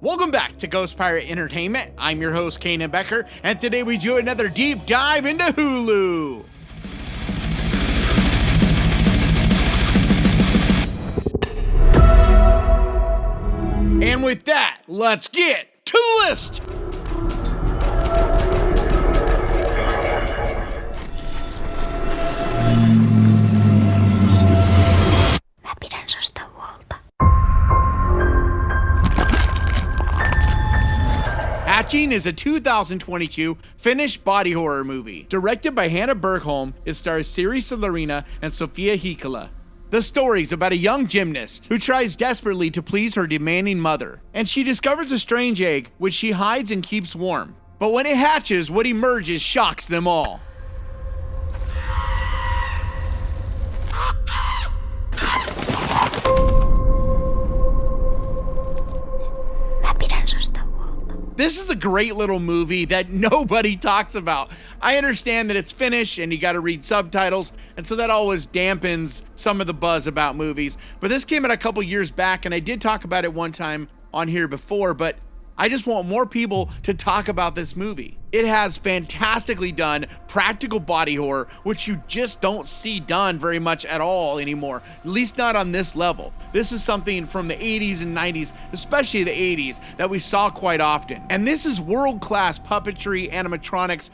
Welcome back to Ghost Pirate Entertainment. I'm your host, Kanan Becker, and today we do another deep dive into Hulu. And with that, let's get to the list. Hatching is a 2022 Finnish body horror movie. Directed by Hanna Bergholm, it stars Siri Salarina and Sofia Heikkilä. The story's about a young gymnast who tries desperately to please her demanding mother, and she discovers a strange egg which she hides and keeps warm. But when it hatches, what emerges shocks them all. This is a great little movie that nobody talks about. I understand that it's Finnish and you gotta read subtitles, and so that always dampens some of the buzz about movies. But this came out a couple years back, and I did talk about it one time on here before, but I just want more people to talk about this movie. It has fantastically done practical body horror, which you just don't see done very much at all anymore, at least not on this level. This is something from the 80s and 90s, especially the 80s, that we saw quite often. And this is world-class puppetry, animatronics,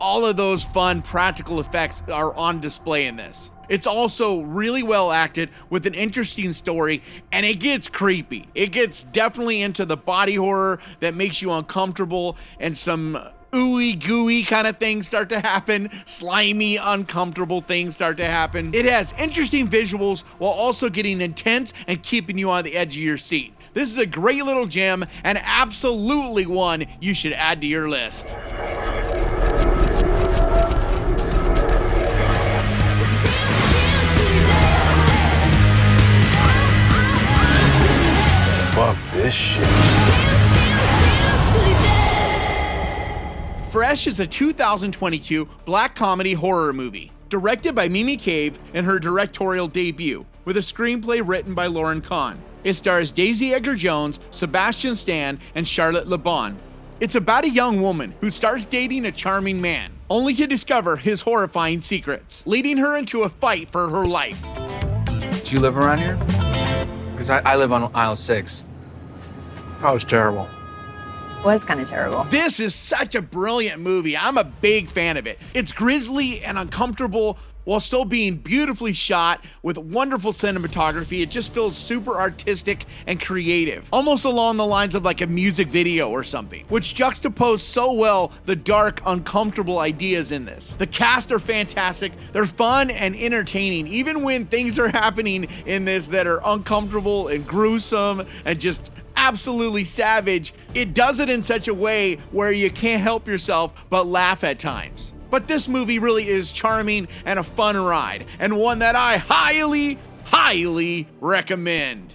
all of those fun practical effects are on display in this. It's also really well acted with an interesting story, and it gets creepy. It gets definitely into the body horror that makes you uncomfortable, and some ooey gooey kind of things start to happen. Slimy, uncomfortable things start to happen. It has interesting visuals while also getting intense and keeping you on the edge of your seat. This is a great little gem and absolutely one you should add to your list. Fuck this shit. Fresh is a 2022 black comedy horror movie, directed by Mimi Cave in her directorial debut, with a screenplay written by Lauren Kahn. It stars Daisy Edgar-Jones, Sebastian Stan, and Charlotte Le Bon. It's about a young woman who starts dating a charming man, only to discover his horrifying secrets, leading her into a fight for her life. Do you live around here? Because I live on aisle 6. That was terrible. Was kind of terrible. This is such a brilliant movie. I'm a big fan of it. It's grisly and uncomfortable while still being beautifully shot with wonderful cinematography. It just feels super artistic and creative, almost along the lines of like a music video or something, which juxtapose so well the dark, uncomfortable ideas in this. The cast are fantastic. They're fun and entertaining, even when things are happening in this that are uncomfortable and gruesome and just absolutely savage. It does it in such a way where you can't help yourself but laugh at times. But this movie really is charming and a fun ride, and one that I highly, highly recommend.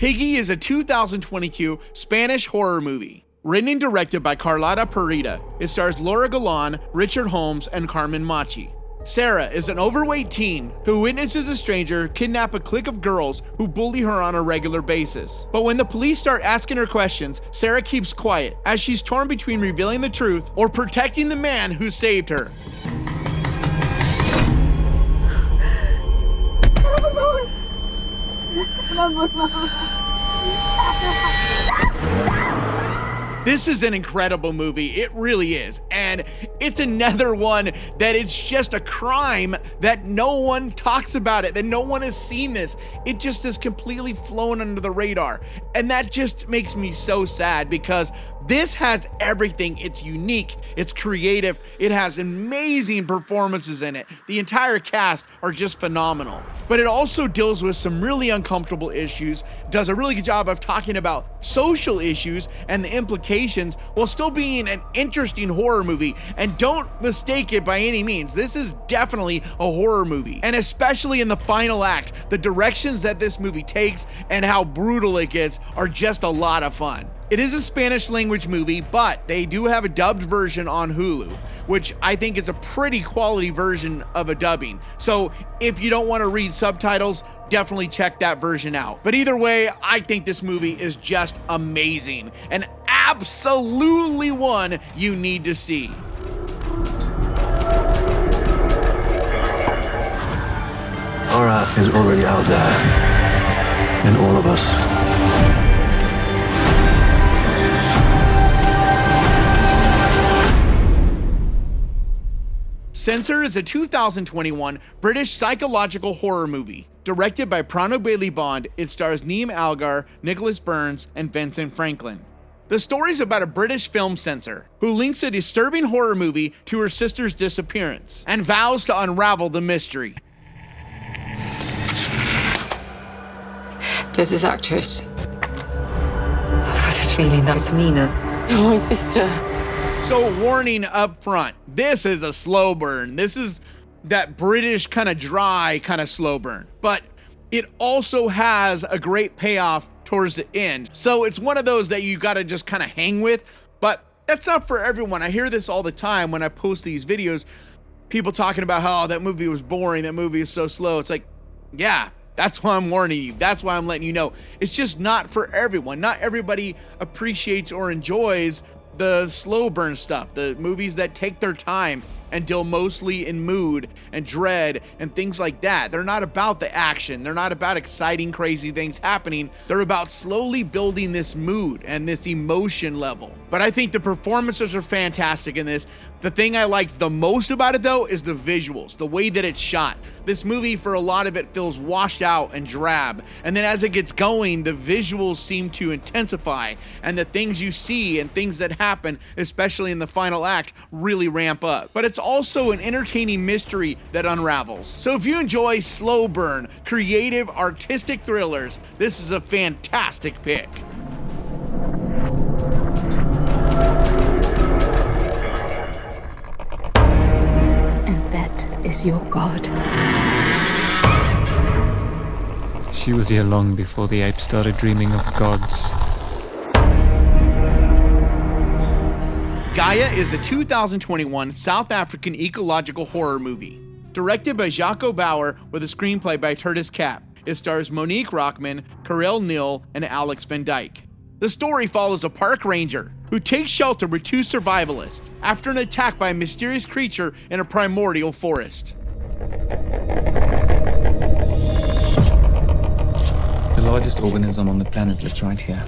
Piggy is a 2022 Spanish horror movie. Written and directed by Carlota Pereda, it stars Laura Galan, Richard Holmes, and Carmen Machi. Sarah is an overweight teen who witnesses a stranger kidnap a clique of girls who bully her on a regular basis. But when the police start asking her questions, Sarah keeps quiet as she's torn between revealing the truth or protecting the man who saved her. This is an incredible movie. It really is. And it's another one that it's just a crime that no one talks about it, that no one has seen this. It just is completely flown under the radar. And that just makes me so sad because this has everything. It's unique, it's creative, it has amazing performances in it. The entire cast are just phenomenal. But it also deals with some really uncomfortable issues, does a really good job of talking about social issues and the implications while still being an interesting horror movie. And don't mistake it by any means. This is definitely a horror movie. And especially in the final act, the directions that this movie takes and how brutal it gets are just a lot of fun. It is a Spanish language movie, but they do have a dubbed version on Hulu, which I think is a pretty quality version of a dubbing. So if you don't want to read subtitles, definitely check that version out. But either way, I think this movie is just amazing and absolutely one you need to see. Aura is already out there in all of us. Censor is a 2021 British psychological horror movie. Directed by Prano Bailey Bond, it stars Neem Algar, Nicholas Burns, and Vincent Franklin. The story is about a British film censor who links a disturbing horror movie to her sister's disappearance and vows to unravel the mystery. There's this actress. I've got this feeling that it's Nina, my sister. So warning up front, this is a slow burn. This is that British kind of dry kind of slow burn, but it also has a great payoff towards the end. So it's one of those that you got to just kind of hang with, but that's not for everyone. I hear this all the time when I post these videos, people talking about how that movie was boring, that movie is so slow. It's like, yeah, that's why I'm warning you. That's why I'm letting you know. It's just not for everyone. Not everybody appreciates or enjoys the slow burn stuff, the movies that take their time and deal mostly in mood and dread and things like that. They're not about the action. They're not about exciting, crazy things happening. They're about slowly building this mood and this emotion level. But I think the performances are fantastic in this. The thing I like the most about it, though, is the visuals, the way that it's shot. This movie, for a lot of it, feels washed out and drab. And then as it gets going, the visuals seem to intensify, and the things you see and things that happen, especially in the final act, really ramp up. But it's also an entertaining mystery that unravels. So if you enjoy slow burn, creative, artistic thrillers, this is a fantastic pick. And that is your god. She was here long before the apes started dreaming of gods. Gaia is a 2021 South African ecological horror movie. Directed by Jaco Bauer with a screenplay by Tertis Cap. It stars Monique Rockman, Karel Neal, and Alex Van Dyke. The story follows a park ranger who takes shelter with two survivalists after an attack by a mysterious creature in a primordial forest. The largest organism on the planet lives right here.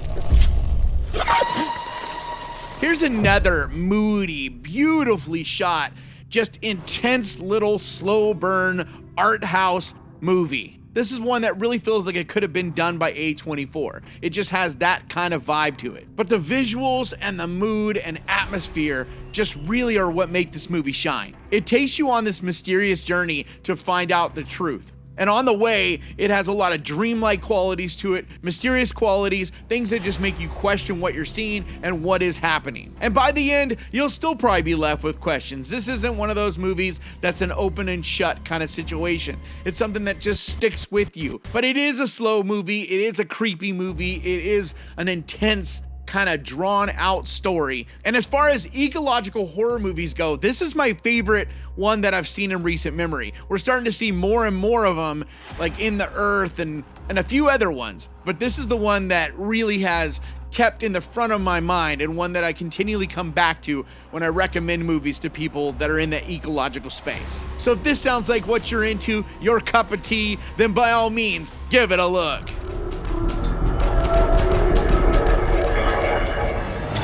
Here's another moody, beautifully shot, just intense little slow burn art house movie. This is one that really feels like it could have been done by A24. It just has that kind of vibe to it. But the visuals and the mood and atmosphere just really are what make this movie shine. It takes you on this mysterious journey to find out the truth. And on the way, it has a lot of dreamlike qualities to it, mysterious qualities, things that just make you question what you're seeing and what is happening. And by the end, you'll still probably be left with questions. This isn't one of those movies that's an open and shut kind of situation. It's something that just sticks with you. But it is a slow movie. It is a creepy movie. It is an intense, kind of drawn out story. And as far as ecological horror movies go, this is my favorite one that I've seen in recent memory. We're starting to see more and more of them, like In the Earth and a few other ones. But this is the one that really has kept in the front of my mind and one that I continually come back to when I recommend movies to people that are in the ecological space. So if this sounds like what you're into, your cup of tea, then by all means, give it a look.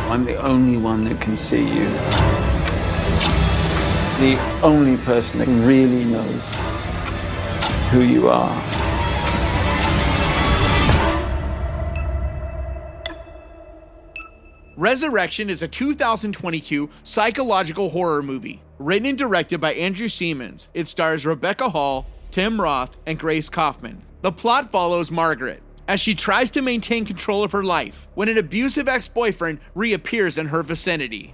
I'm the only one that can see you. The only person that really knows who you are. Resurrection is a 2022 psychological horror movie, written and directed by Andrew Siemens. It stars Rebecca Hall, Tim Roth, and Grace Kaufman. The plot follows Margaret as she tries to maintain control of her life when an abusive ex-boyfriend reappears in her vicinity.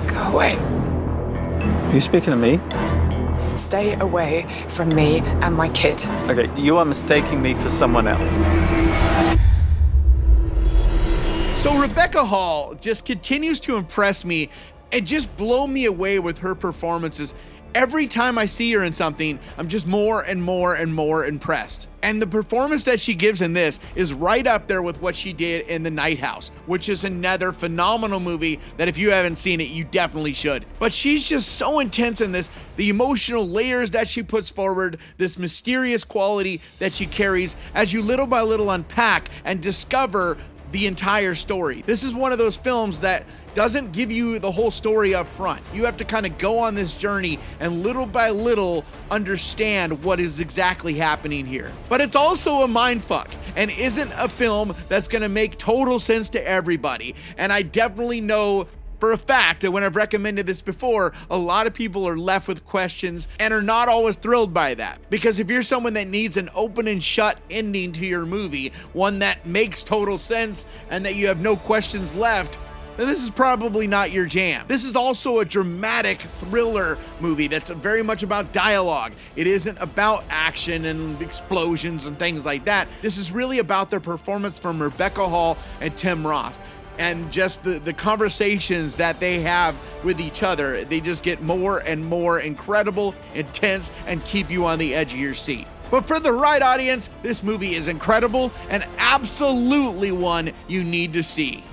Go away. Are you speaking to me? Stay away from me and my kid. Okay, you are mistaking me for someone else. So Rebecca Hall just continues to impress me and just blow me away with her performances. Every time I see her in something, I'm just more and more and more impressed. And the performance that she gives in this is right up there with what she did in The Night House, which is another phenomenal movie that if you haven't seen it, you definitely should. But she's just so intense in this, the emotional layers that she puts forward, this mysterious quality that she carries as you little by little unpack and discover the entire story. This is one of those films that doesn't give you the whole story up front. You have to kind of go on this journey and little by little understand what is exactly happening here. But it's also a mindfuck and isn't a film that's gonna make total sense to everybody. And I definitely know for a fact that when I've recommended this before, a lot of people are left with questions and are not always thrilled by that. Because if you're someone that needs an open and shut ending to your movie, one that makes total sense and that you have no questions left, then this is probably not your jam. This is also a dramatic thriller movie that's very much about dialogue. It isn't about action and explosions and things like that. This is really about the performance from Rebecca Hall and Tim Roth. And just the conversations that they have with each other, they just get more and more incredible, intense, and keep you on the edge of your seat. But for the right audience, this movie is incredible and absolutely one you need to see.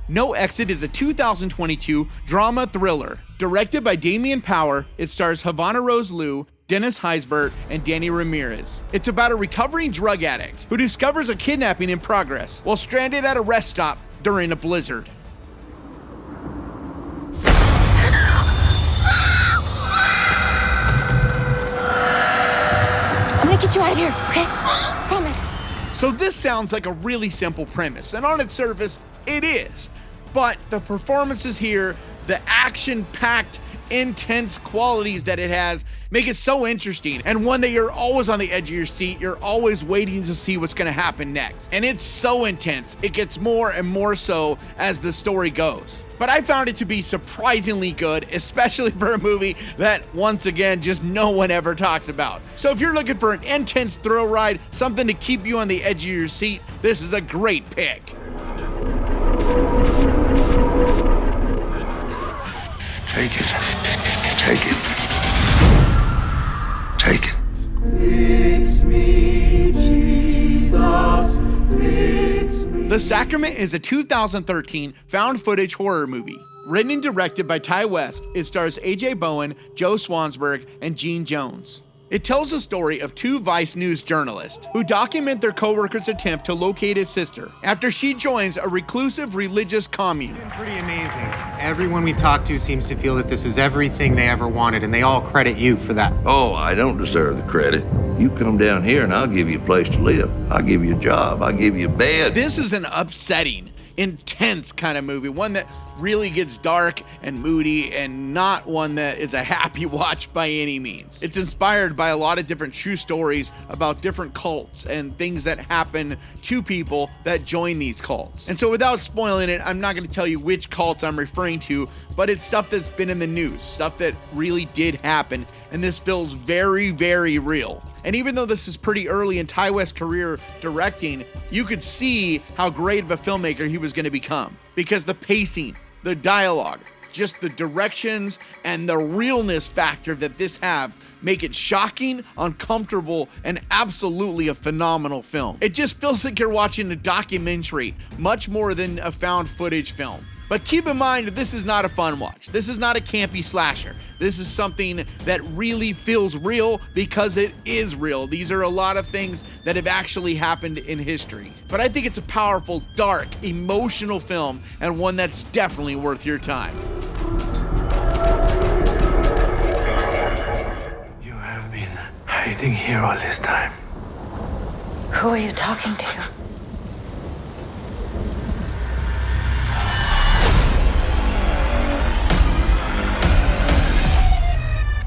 No Exit is a 2022 drama thriller. Directed by Damian Power, it stars Havana Rose Liu, Dennis Heisbert, and Danny Ramirez. It's about a recovering drug addict who discovers a kidnapping in progress while stranded at a rest stop during a blizzard. I'm gonna get you out of here, okay? Promise. So this sounds like a really simple premise, and on its surface, it is. But the performances here, the action-packed, intense qualities that it has, make it so interesting, and one that you're always on the edge of your seat. You're always waiting to see what's gonna happen next. And it's so intense. It gets more and more so as the story goes. But I found it to be surprisingly good, especially for a movie that, once again, just no one ever talks about. So if you're looking for an intense thrill ride, something to keep you on the edge of your seat, this is a great pick. Take it. Take it. Take it. The Sacrament is a 2013 found footage horror movie. Written and directed by Ty West, it stars AJ Bowen, Joe Swansburg, and Gene Jones. It tells the story of two Vice News journalists who document their co-worker's attempt to locate his sister after she joins a reclusive religious commune. It's been pretty amazing. Everyone we talked to seems to feel that this is everything they ever wanted, and they all credit you for that. Oh, I don't deserve the credit. You come down here and I'll give you a place to live. I'll give you a job. I'll give you a bed. This is an upsetting, intense kind of movie, one that really gets dark and moody and not one that is a happy watch by any means. It's inspired by a lot of different true stories about different cults and things that happen to people that join these cults. And so without spoiling it, I'm not going to tell you which cults I'm referring to, but it's stuff that's been in the news, stuff that really did happen, and this feels very, very real. And even though this is pretty early in Ty West's career directing, you could see how great of a filmmaker he was going to become. Because the pacing, the dialogue, just the directions, and the realness factor that this have make it shocking, uncomfortable, and absolutely a phenomenal film. It just feels like you're watching a documentary, much more than a found footage film. But keep in mind that this is not a fun watch. This is not a campy slasher. This is something that really feels real because it is real. These are a lot of things that have actually happened in history. But I think it's a powerful, dark, emotional film, and one that's definitely worth your time. You have been hiding here all this time. Who are you talking to?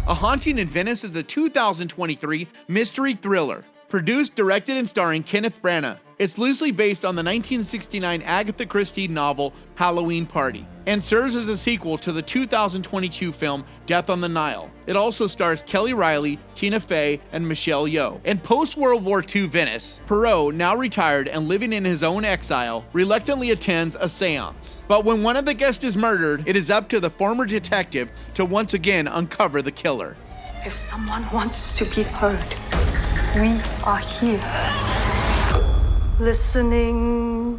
A Haunting in Venice is a 2023 mystery thriller, produced, directed, and starring Kenneth Branagh. It's loosely based on the 1969 Agatha Christie novel Halloween Party, and serves as a sequel to the 2022 film Death on the Nile. It also stars Kelly Riley, Tina Fey, and Michelle Yeoh. In post-World War II Venice, Perot, now retired and living in his own exile, reluctantly attends a seance. But when one of the guests is murdered, it is up to the former detective to once again uncover the killer. If someone wants to be heard, we are here. Listening.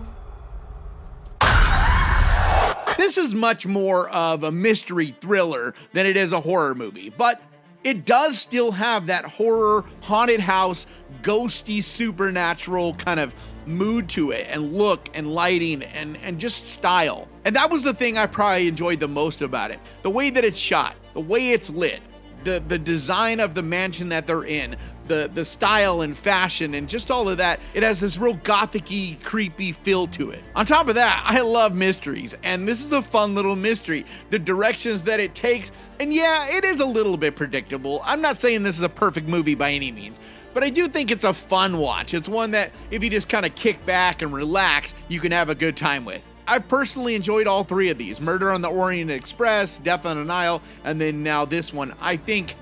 This is much more of a mystery thriller than it is a horror movie, but it does still have that horror, haunted house, ghosty, supernatural kind of mood to it, and look and lighting and just style. And that was the thing I probably enjoyed the most about it. The way that it's shot, the way it's lit, the design of the mansion that they're in, the style and fashion and just all of that. It has this real gothic-y, creepy feel to it. On top of that, I love mysteries, and this is a fun little mystery. The directions that it takes, and yeah, it is a little bit predictable. I'm not saying this is a perfect movie by any means, but I do think it's a fun watch. It's one that if you just kind of kick back and relax, you can have a good time with. I've personally enjoyed all three of these: Murder on the Orient Express, Death on the Nile, and then now this one. I think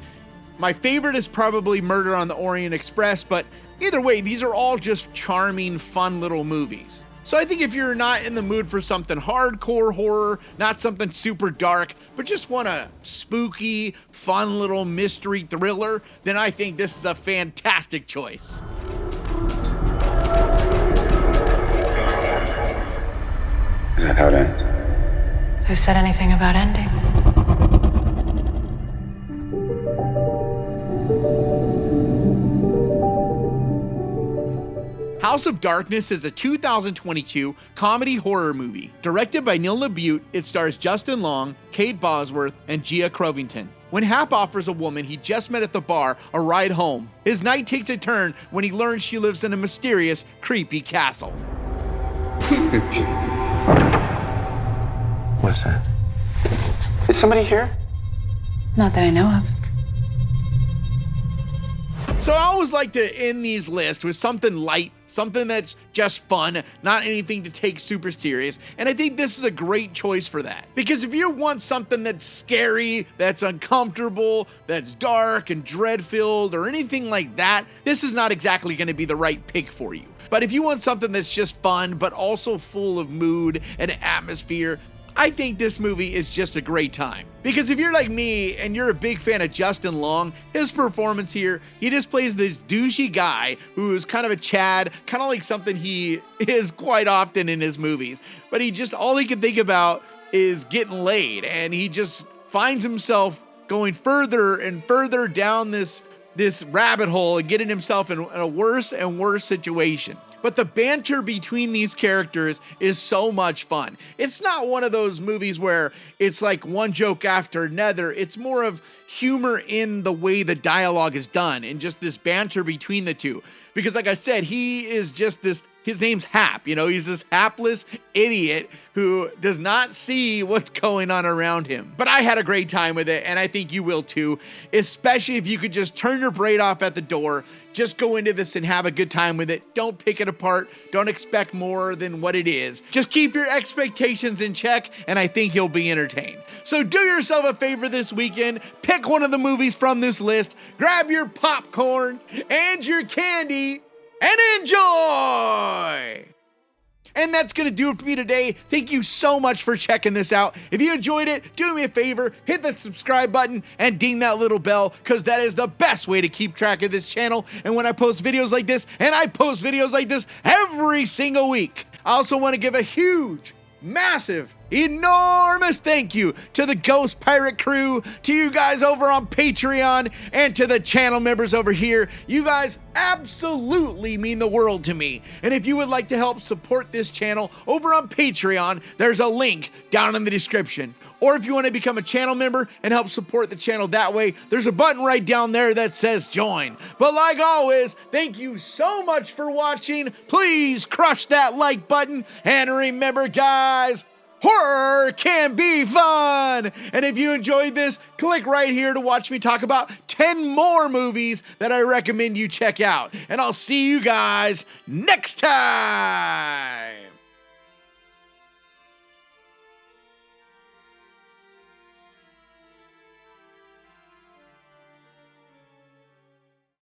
my favorite is probably Murder on the Orient Express, but either way, these are all just charming, fun little movies. So I think if you're not in the mood for something hardcore horror, not something super dark, but just want a spooky, fun little mystery thriller, then I think this is a fantastic choice. Is that how it ends? Who said anything about ending? House of Darkness is a 2022 comedy horror movie. Directed by Neil LaBute, it stars Justin Long, Kate Bosworth, and Gia Crovington. When Hap offers a woman he just met at the bar a ride home, his night takes a turn when he learns she lives in a mysterious, creepy castle. What's that? Is somebody here? Not that I know of. So I always like to end these lists with something light, something that's just fun, not anything to take super serious. And I think this is a great choice for that. Because if you want something that's scary, that's uncomfortable, that's dark and dread-filled, or anything like that, this is not exactly going to be the right pick for you. But if you want something that's just fun, but also full of mood and atmosphere, I think this movie is just a great time. Because if you're like me and you're a big fan of Justin Long, his performance here, he just plays this douchey guy who's kind of a Chad, kind of like something he is quite often in his movies. But all he can think about is getting laid, and he just finds himself going further and further down this rabbit hole and getting himself in a worse and worse situation. But the banter between these characters is so much fun. It's not one of those movies where it's like one joke after another. It's more of humor in the way the dialogue is done and just this banter between the two. Because like I said, he is just his name's Hap, he's this hapless idiot who does not see what's going on around him. But I had a great time with it, and I think you will too, especially if you could just turn your brain off at the door, just go into this and have a good time with it. Don't pick it apart. Don't expect more than what it is. Just keep your expectations in check, and I think you'll be entertained. So do yourself a favor this weekend, pick one of the movies from this list, grab your popcorn and your candy, and enjoy! And that's going to do it for me today. Thank you so much for checking this out. If you enjoyed it, do me a favor, hit the subscribe button and ding that little bell, because that is the best way to keep track of this channel. And when I post videos like this, and I post videos like this every single week, I also want to give a huge, massive, enormous thank you to the Ghost Pirate crew, to you guys over on Patreon, and to the channel members over here. You guys absolutely mean the world to me. And if you would like to help support this channel over on Patreon, there's a link down in the description. Or if you want to become a channel member and help support the channel that way, there's a button right down there that says join. But like always, thank you so much for watching. Please crush that like button. And remember, guys, horror can be fun. And if you enjoyed this, click right here to watch me talk about 10 more movies that I recommend you check out. And I'll see you guys next time.